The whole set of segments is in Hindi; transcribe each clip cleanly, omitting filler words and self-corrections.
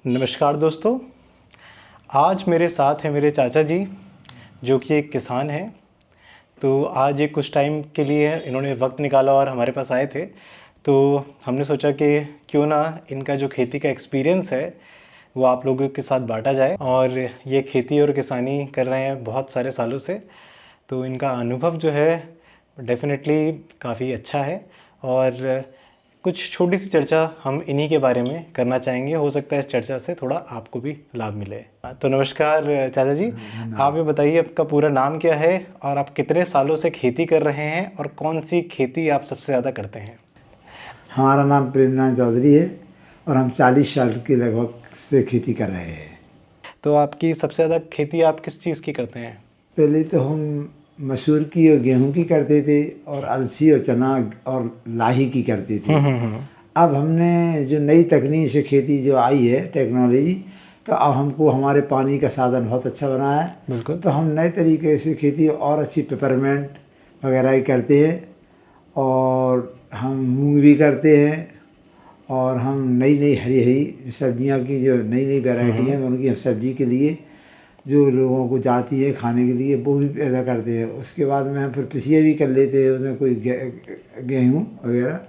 नमस्कार दोस्तों। आज मेरे साथ हैं मेरे चाचा जी, जो कि एक किसान हैं। तो आज ये कुछ टाइम के लिए इन्होंने वक्त निकाला और हमारे पास आए थे। तो हमने सोचा कि क्यों ना इनका जो खेती का एक्सपीरियंस है वो आप लोगों के साथ बांटा जाए। और ये खेती और किसानी कर रहे हैं बहुत सारे सालों से, तो इनका अनुभव जो है डेफ़िनेटली काफ़ी अच्छा है। और कुछ छोटी सी चर्चा हम इन्हीं के बारे में करना चाहेंगे। हो सकता है इस चर्चा से थोड़ा आपको भी लाभ मिले। तो नमस्कार चाचा जी, आप ये बताइए आपका पूरा नाम क्या है और आप कितने सालों से खेती कर रहे हैं और कौन सी खेती आप सबसे ज़्यादा करते हैं? हमारा नाम प्रेमनाथ चौधरी है और हम 40 साल के लगभग से खेती कर रहे हैं। तो आपकी सबसे ज़्यादा खेती आप किस चीज़ की करते हैं? पहले तो हम मसूर की और गेहूं की करते थे और अलसी और चना और लाही की करते थे। अब हमने जो नई तकनीक से खेती जो आई है टेक्नोलॉजी, तो अब हमको हमारे पानी का साधन बहुत अच्छा बना है। बिल्कुल। तो हम नए तरीके से खेती और अच्छी पेपरमेंट वगैरह ही करते हैं और हम मूंग भी करते हैं और हम नई नई हरी हरी सब्जियां की जो नई नई वैरायटी हैं उनकी हम सब्जी के लिए जो लोगों को जाती है खाने के लिए वो भी पैदा करते हैं। उसके बाद में हम फिर पिसिए भी कर लेते हैं उसमें कोई गेहूँ वगैरह,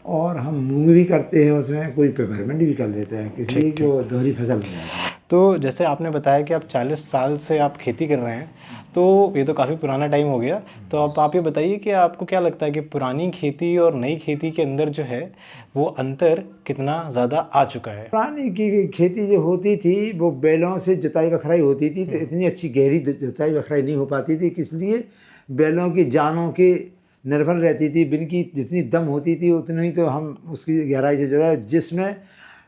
और हम मूंग भी करते हैं उसमें, कोई पेपरमेंट भी कर लेते हैं, इसलिए ठीक। वो दोहरी फसल हो जाती है। तो जैसे आपने बताया कि आप 40 साल से आप खेती कर रहे हैं, तो ये तो काफ़ी पुराना टाइम हो गया। तो अब आप ये बताइए कि आपको क्या लगता है कि पुरानी खेती और नई खेती के अंदर जो है वो अंतर कितना ज़्यादा आ चुका है? पुरानी की खेती जो होती थी वो बैलों से जुताई बखराई होती थी, तो इतनी अच्छी गहरी जुताई बखराई नहीं हो पाती थी, इसलिए बैलों की जानों के निर्भर रहती थी। बिल की जितनी दम होती थी उतनी ही तो हम उसकी गहराई से जुताई। जिसमें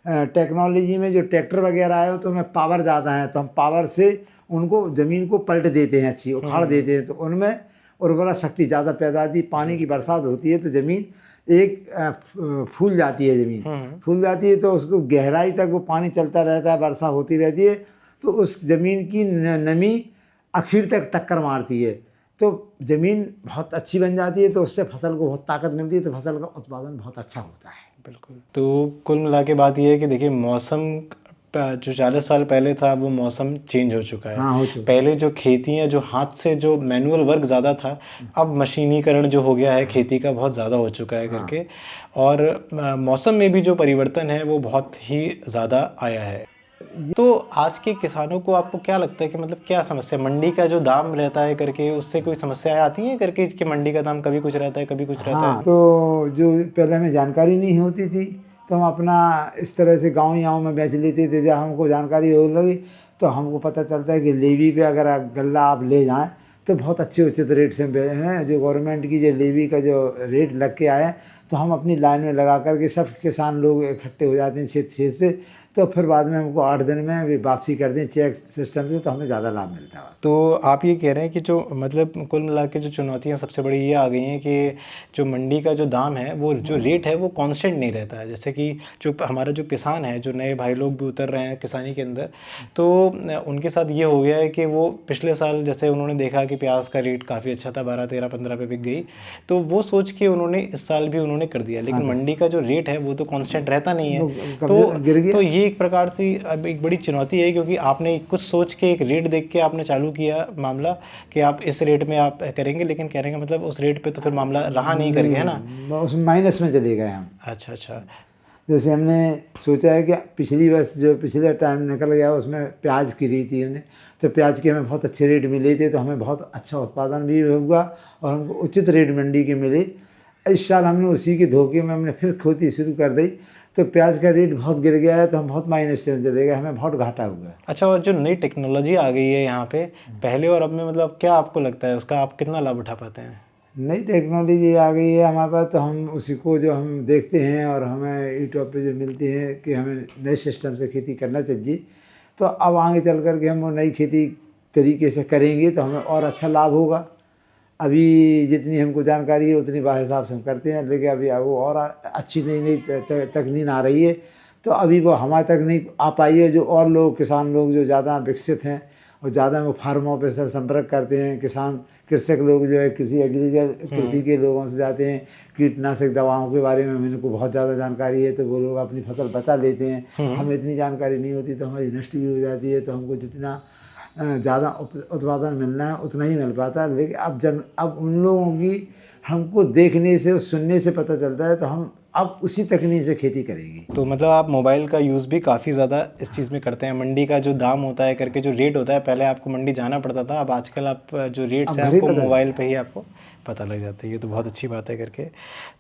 टेक्नोलॉजी में जो ट्रैक्टर वगैरह आए तो उनमें पावर ज़्यादा है, तो हम पावर से उनको ज़मीन को पलट देते हैं, अच्छी उखाड़ देते हैं, तो उनमें उर्वरा शक्ति ज़्यादा पैदा होती है। पानी की बरसात होती है तो ज़मीन एक फूल जाती है, ज़मीन फूल जाती है तो उसको गहराई तक वो पानी चलता रहता है, वर्षा होती रहती है, तो उस ज़मीन की नमी आखिर तक टक्कर मारती है, तो ज़मीन बहुत अच्छी बन जाती है, तो उससे फसल को बहुत ताकत मिलती है, तो फसल का उत्पादन बहुत अच्छा होता है। बिल्कुल। तो कुल मिला के बात यह है कि देखिए मौसम जो 40 साल पहले था वो मौसम चेंज हो चुका है। हाँ, हो चुका है। पहले जो खेतियाँ जो हाथ से जो मैनुअल वर्क ज़्यादा था, अब मशीनीकरण जो हो गया है खेती का बहुत ज़्यादा हो चुका है करके। और मौसम में भी जो परिवर्तन है वो बहुत ही ज़्यादा आया है। तो आज के किसानों को आपको क्या लगता है कि मतलब क्या समस्या, मंडी का जो दाम रहता है करके उससे कोई समस्याएं आती हैं करके कि मंडी का दाम कभी कुछ रहता है कभी कुछ रहता है? हाँ, तो जो पहले हमें जानकारी नहीं होती थी तो हम अपना इस तरह से गाँव में बेच लेते थे। जब हमको जानकारी हो लगी तो हमको पता चलता है कि लेवी पे अगर गल्ला आप ले जाएं तो बहुत अच्छे उचित रेट से हैं। जो गवर्नमेंट की जो लेवी का जो रेट लग के आए, तो हम अपनी लाइन में लगा करके सब किसान लोग इकट्ठे हो जाते हैं क्षेत्र से, तो फिर बाद में हमको 8 दिन में भी वापसी कर दें चेक सिस्टम से, तो हमें ज़्यादा लाभ मिलता है। तो आप ये कह रहे हैं कि जो मतलब कुल मिला के जो चुनौतियाँ सबसे बड़ी ये आ गई हैं कि जो मंडी का जो दाम है वो जो रेट है वो कांस्टेंट नहीं रहता है। जैसे कि जो हमारा जो किसान है, जो नए भाई लोग भी उतर रहे हैं किसानी के अंदर, तो उनके साथ ये हो गया है कि वो पिछले साल जैसे उन्होंने देखा कि प्याज का रेट काफ़ी अच्छा था, 12, 13, 15 पे बिक गई, तो वो सोच के उन्होंने इस साल भी उन्होंने कर दिया। लेकिन मंडी का जो रेट है वो तो कांस्टेंट रहता नहीं है। तो ये एक प्रकार से अब एक बड़ी चुनौती है, क्योंकि आपने कुछ सोच के एक रेट देख के आपने चालू किया मामला कि आप इस रेट में आप करेंगे, लेकिन कहने का मतलब उस रेट पे तो फिर मामला रहा नहीं करके, है ना? उस माइनस में चले गए हम। अच्छा अच्छा। जैसे हमने सोचा है कि पिछली वर्ष जो पिछले टाइम निकल गया उसमें प्याज की रही थी हमने, तो प्याज के हमें बहुत अच्छे रेट मिले थे, तो हमें बहुत अच्छा उत्पादन भी हुआ और हमको उचित रेट मंडी के मिले। इस साल हमने उसी के धोखे में हमने फिर खेती शुरू कर दी, तो प्याज का रेट बहुत गिर गया है, तो हम बहुत माइनस में चले गए, हमें बहुत घाटा हुआ है। अच्छा, और जो नई टेक्नोलॉजी आ गई है यहाँ पे पहले और अब में, मतलब क्या आपको लगता है उसका आप कितना लाभ उठा पाते हैं? नई टेक्नोलॉजी आ गई है हमारे पास, तो हम उसी को जो हम देखते हैं और हमें यूट्यूब पे जो मिलती है कि हमें नए सिस्टम से खेती करना चाहिए, तो अब आगे चल कर के हम वो नई खेती तरीके से करेंगे तो हमें और अच्छा लाभ होगा। अभी जितनी हमको जानकारी है उतनी बात हिसाब से हम करते हैं, लेकिन अभी वो और अच्छी नई नई तकनीक आ रही है, तो अभी वो हमारे तक नहीं आ पाई है। जो और लोग किसान लोग जो ज़्यादा विकसित हैं और ज़्यादा वो फार्मों पे से संपर्क करते हैं। किसान कृषक लोग जो है कृषि के लोगों से जाते हैं। कीटनाशक दवाओं के बारे में मेरे को बहुत ज़्यादा जानकारी है, तो वो लोग अपनी फसल बचा लेते हैं। हमें इतनी जानकारी नहीं होती तो हमारी नष्ट भी हो जाती है, तो हमको जितना ज़्यादा उत्पादन मिलना है उतना ही मिल पाता है। लेकिन अब उन लोगों की हमको देखने से और सुनने से पता चलता है, तो हम अब उसी तकनीक से खेती करेंगे। तो मतलब आप मोबाइल का यूज़ भी काफ़ी ज़्यादा इस चीज़ में करते हैं। मंडी का जो दाम होता है करके जो रेट होता है, पहले आपको मंडी जाना पड़ता था, अब आजकल आप जो रेट्स अब है घर ही आपको पता मोबाइल चलता पे ही आपको पता लग जाता है। ये तो बहुत अच्छी बात है करके।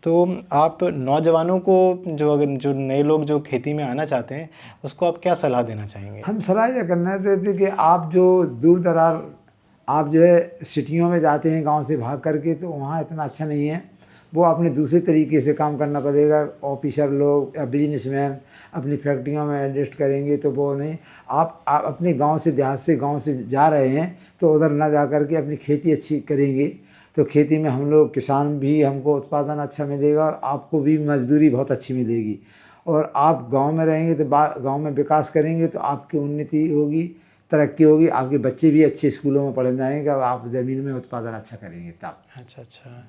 तो आप नौजवानों को जो नए लोग जो खेती में आना चाहते हैं, उसको आप क्या सलाह देना चाहेंगे? हम सलाह यह करना चाहते थे कि आप जो दूर दरार आप जो है सिटियों में जाते हैं गांव से भाग करके, तो वहाँ इतना अच्छा नहीं है। वो अपने दूसरे तरीके से काम करना पड़ेगा। ऑफिसर लोग या बिजनेसमैन अपनी फैक्ट्रियों में एडजस्ट करेंगे तो वो नहीं। आप अपने गांव से देहात से गांव से जा रहे हैं तो उधर ना जा कर के अपनी खेती अच्छी करेंगे, तो खेती में हम लोग किसान भी हमको उत्पादन अच्छा मिलेगा और आपको भी मजदूरी बहुत अच्छी मिलेगी। और आप गांव में रहेंगे तो गांव में विकास करेंगे तो आपकी उन्नति होगी, तरक्की होगी, आपके बच्चे भी अच्छे स्कूलों में पढ़ने जाएंगे। अब आप ज़मीन में उत्पादन अच्छा करेंगे तब। अच्छा अच्छा।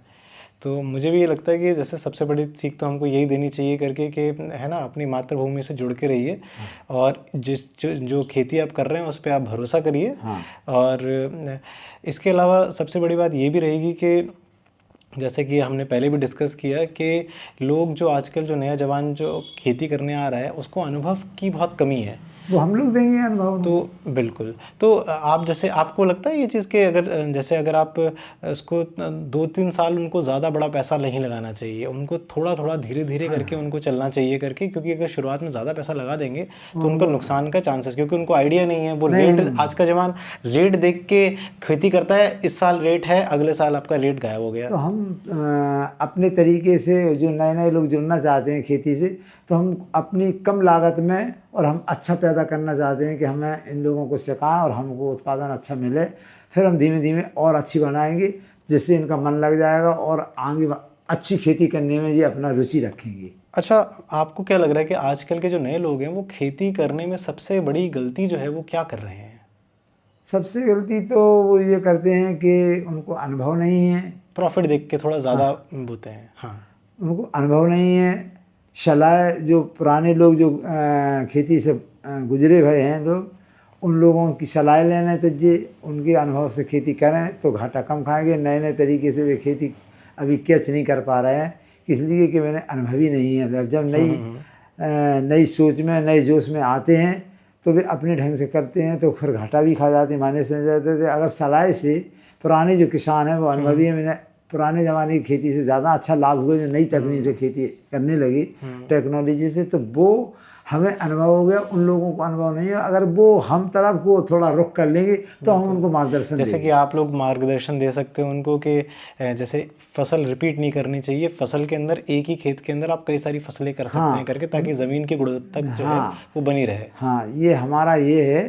तो मुझे भी ये लगता है कि जैसे सबसे बड़ी सीख तो हमको यही देनी चाहिए करके कि है ना, अपनी मातृभूमि से जुड़ के रहिए। और जो खेती आप कर रहे हैं उस पर आप भरोसा करिए। हाँ और इसके अलावा सबसे बड़ी बात ये भी रहेगी कि जैसे कि हमने पहले भी डिस्कस किया कि लोग जो आजकल जो नया जवान जो खेती करने आ रहा है उसको अनुभव की बहुत कमी है। वो हम लोग देंगे अनुभव। तो बिल्कुल। तो आप जैसे आपको लगता है ये चीज़ कि अगर आप उसको 2-3 साल उनको ज़्यादा बड़ा पैसा नहीं लगाना चाहिए, उनको थोड़ा थोड़ा धीरे धीरे करके उनको चलना चाहिए करके, क्योंकि अगर शुरुआत में ज़्यादा पैसा लगा देंगे तो उनको नुकसान का चांसेस, क्योंकि उनको आइडिया नहीं है। वो रेट, आज का जवान रेट देख के खेती करता है, इस साल रेट है, अगले साल आपका रेट गायब हो गया। तो हम अपने तरीके से जो नए नए लोग जुड़ना चाहते हैं खेती से, तो हम अपनी कम लागत में और हम अच्छा पैदा करना चाहते हैं कि हमें इन लोगों को सिखाएं और हमको उत्पादन अच्छा मिले। फिर हम धीमे धीमे और अच्छी बनाएंगे जिससे इनका मन लग जाएगा और आगे अच्छी खेती करने में ये अपना रुचि रखेंगे। अच्छा, आपको क्या लग रहा है कि आजकल के जो नए लोग हैं वो खेती करने में सबसे बड़ी गलती जो है वो क्या कर रहे हैं? सबसे गलती तो वो ये करते हैं कि उनको अनुभव नहीं है। प्रॉफिट देख के थोड़ा ज़्यादा बोते हैं। हाँ, उनको अनुभव नहीं है। सलाह जो पुराने लोग जो खेती से गुजरे भए हैं लोग, उन लोगों की सलाह लेना चाहिए। उनके अनुभव से खेती करें तो घाटा कम खाएंगे। नए नए तरीके से वे खेती अभी कैच नहीं कर पा रहे हैं, इसलिए कि मैंने अनुभवी नहीं है। जब नई सोच में नए जोश में आते हैं तो वे अपने ढंग से करते हैं तो फिर घाटा भी खा जाते हैं, माने समझ जाते थे। अगर सलाह से पुराने जो किसान हैं वो अनुभवी हैं, मैंने पुराने ज़माने की खेती से ज़्यादा अच्छा लाभ हुआ जो नई तकनीक से खेती करने लगी टेक्नोलॉजी से, तो वो हमें अनुभव हो गया, उन लोगों को अनुभव नहीं है। अगर वो हम तरफ को थोड़ा रुख कर लेंगे तो हम उनको मार्गदर्शन जैसे देंगे। कि आप लोग मार्गदर्शन दे सकते हो उनको कि जैसे फसल रिपीट नहीं करनी चाहिए, फसल के अंदर एक ही खेत के अंदर आप कई सारी फसलें कर सकते हैं करके, ताकि ज़मीन की गुणवत्ता जो है वो बनी रहे। हाँ, ये हमारा ये है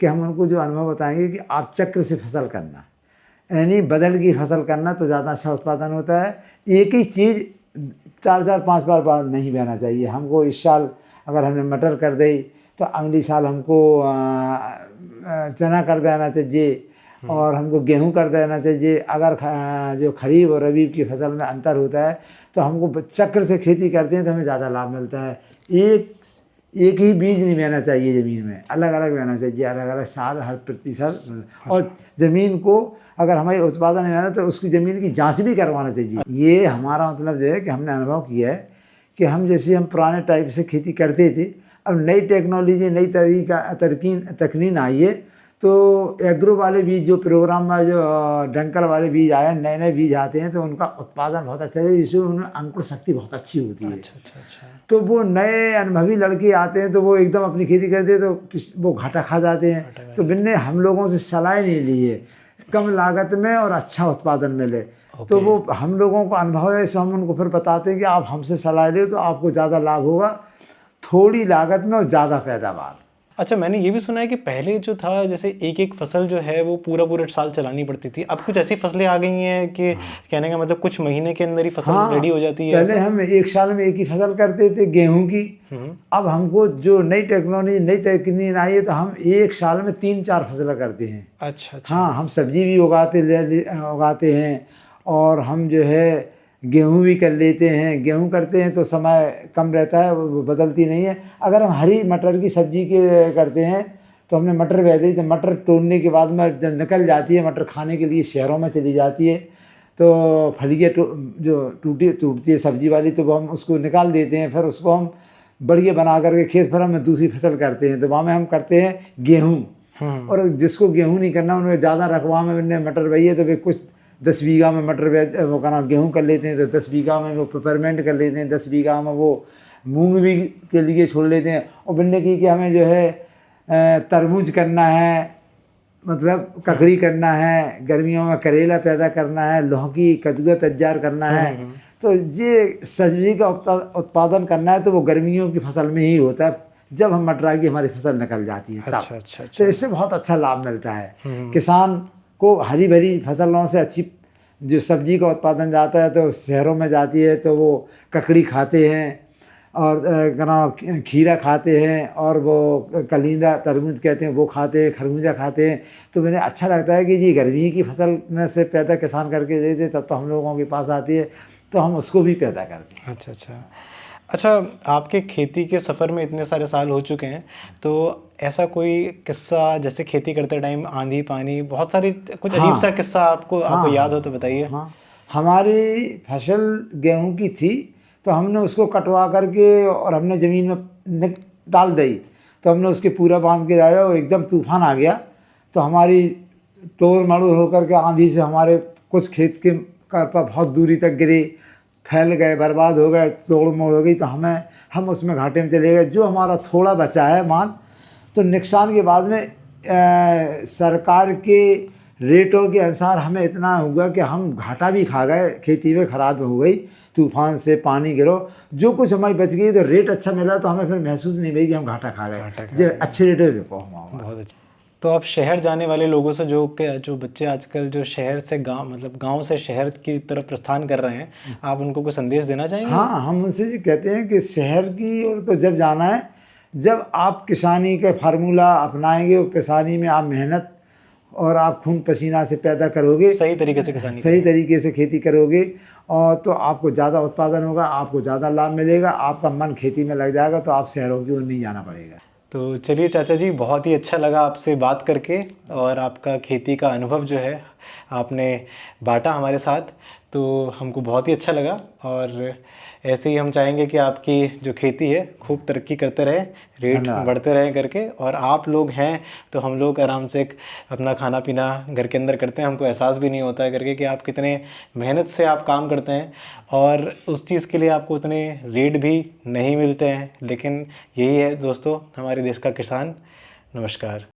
कि हम उनको जो अनुभव बताएंगे कि आप चक्र से फसल करना, यानी बदल की फसल करना तो ज़्यादा अच्छा उत्पादन होता है। एक ही चीज़ 4-4 5 बार नहीं बहना चाहिए। हमको इस साल अगर हमने मटर कर दी तो अगली साल हमको चना कर देना चाहिए और हमको गेहूं कर देना चाहिए। अगर जो खरीफ और रबी की फसल में अंतर होता है तो हमको चक्र से खेती करते हैं तो हमें ज़्यादा लाभ मिलता है। एक ही बीज नहीं बहना चाहिए ज़मीन में, अलग अलग बहना चाहिए, अलग अलग साल हर प्रति साल। और ज़मीन को अगर हमारी उत्पादन नहीं बना तो उसकी ज़मीन की जांच भी करवाना चाहिए। ये हमारा मतलब जो है कि हमने अनुभव किया है कि हम जैसे हम पुराने टाइप से खेती करते थे, अब नई टेक्नोलॉजी नई तकनीक आई है तो एग्रो वाले बीज जो प्रोग्राम में जो डंकल वाले बीज आए, नए नए बीज आते हैं तो उनका उत्पादन बहुत अच्छा है, जिसमें उनमें अंकुर शक्ति बहुत अच्छी होती है। अच्छा। तो वो नए अनुभवी लड़के आते हैं तो वो एकदम अपनी खेती करते हैं तो वो घाटा खा जाते हैं। तो बिन्ने हम लोगों से सलाह नहीं ली है कम लागत में और अच्छा उत्पादन मिले। तो वो हम लोगों को अनुभव है, इसमें हम उनको फिर बताते हैं कि आप हमसे सलाह ले तो आपको ज़्यादा लाभ होगा, थोड़ी लागत में और ज़्यादा पैदावार। अच्छा, मैंने ये भी सुना है कि पहले जो था जैसे एक एक फसल जो है वो पूरा पूरा साल चलानी पड़ती थी, अब कुछ ऐसी फसलें आ गई हैं कि कहने का मतलब कुछ महीने के अंदर ही फसल हाँ, रेडी हो जाती है पहले ऐसा? हम एक साल में एक ही फसल करते थे गेहूं की। अब हमको जो नई टेक्नोलॉजी नई तकनीक आई है तो हम एक साल में 3-4 फसलें करते हैं। अच्छा अच्छा। हाँ, हम सब्जी भी उगाते हैं और हम जो है गेहूं भी कर लेते हैं। गेहूं करते हैं तो समय कम रहता है, वो बदलती नहीं है। अगर हम हरी मटर की सब्जी के करते हैं तो हमने मटर बह दी, तो मटर तोड़ने के बाद में जब निकल जाती है, मटर खाने के लिए शहरों में चली जाती है, तो फलियाँ जो टूटती है सब्जी वाली, तो वो हम उसको निकाल देते हैं। फिर उसको हम बढ़िया बना करके खेत भर में दूसरी फसल करते हैं। तो वहाँ में हम करते हैं गेहूँ। और जिसको गेहूँ नहीं करना, उन्हें ज़्यादा रकबा में मैंने मटर बही है तो वे कुछ 10 बीघा में मटर वो करना गेहूँ कर लेते हैं, तो 10 बीघा में वो पेपरमेंट कर लेते हैं, 10 बीघा में वो मूंग भी के लिए छोड़ लेते हैं। और बनने की कि हमें जो है तरबूज करना है, मतलब ककड़ी करना है, गर्मियों में करेला पैदा करना है, लौकी कद्दू तैयार करना है। तो ये सब्जी का उत्पादन करना है तो वो गर्मियों की फसल में ही होता है, जब हम मटर की हमारी फसल निकल जाती है तब। अच्छा अच्छा तो अच्छा। इससे बहुत अच्छा लाभ मिलता है किसान को। हरी भरी फसलों से अच्छी जो सब्जी का उत्पादन जाता है तो शहरों में जाती है, तो वो ककड़ी खाते हैं और खीरा खाते हैं, और वो कलिंदा तरबूज कहते हैं वो खाते हैं, खरबूजा खाते हैं। तो मैंने अच्छा लगता है कि जी गर्मी की फसल में से पैदा किसान करके देते, तब तो हम लोगों के पास आती है तो हम उसको भी पैदा करते हैं। अच्छा अच्छा। अच्छा, आपके खेती के सफ़र में इतने सारे साल हो चुके हैं, तो ऐसा कोई किस्सा जैसे खेती करते टाइम आंधी पानी बहुत सारी कुछ अजीब सा किस्सा आपको आपको याद हो तो बताइए। हाँ, हमारी फसल गेहूं की थी, तो हमने उसको कटवा करके और हमने ज़मीन में डाल दी। तो हमने उसके पूरा बांध के लाया और एकदम तूफान आ गया, तो हमारी तोड़ मड़ोड़ होकर के आंधी से हमारे कुछ खेत के करपा बहुत दूरी तक गिरे, फैल गए, बर्बाद हो गए, तोड़ मोड़ हो गई। तो हम उसमें घाटे में चले गए। जो हमारा थोड़ा बचा है मान, तो नुकसान के बाद में सरकार के रेटों के अनुसार हमें इतना हुआ कि हम घाटा भी खा गए, खेती में ख़राब हो गई, तूफान से पानी गिरो, जो कुछ हमारी बच गई। तो रेट अच्छा मिला तो हमें फिर महसूस नहीं हुई कि हम घाटा खा गए, जो अच्छे रेट में बिको हमारा। बहुत अच्छा। तो आप शहर जाने वाले लोगों से जो बच्चे आजकल जो शहर से गांव मतलब गांव से शहर की तरफ प्रस्थान कर रहे हैं, आप उनको कोई संदेश देना चाहेंगे? हाँ, हम उनसे ये कहते हैं कि शहर की ओर तो जब जाना है, जब आप किसानी का फार्मूला अपनाएंगे, और किसानी में आप मेहनत और आप खून पसीना से पैदा करोगे, सही तरीके से किसानी सही तरीके से खेती करोगे, और तो आपको ज़्यादा उत्पादन होगा, आपको ज़्यादा लाभ मिलेगा, आपका मन खेती में लग जाएगा, तो आप शहरों की ओर नहीं जाना पड़ेगा। तो चलिए चाचा जी, बहुत ही अच्छा लगा आपसे बात करके, और आपका खेती का अनुभव जो है आपने बांटा हमारे साथ, तो हमको बहुत ही अच्छा लगा। और ऐसे ही हम चाहेंगे कि आपकी जो खेती है खूब तरक्की करते रहे, रेट धन्यवाद। बढ़ते रहें करके। और आप लोग हैं तो हम लोग आराम से अपना खाना पीना घर के अंदर करते हैं, हमको एहसास भी नहीं होता है करके कि आप कितने मेहनत से आप काम करते हैं, और उस चीज़ के लिए आपको उतने रेट भी नहीं मिलते हैं। लेकिन यही है दोस्तों हमारे देश का किसान। नमस्कार।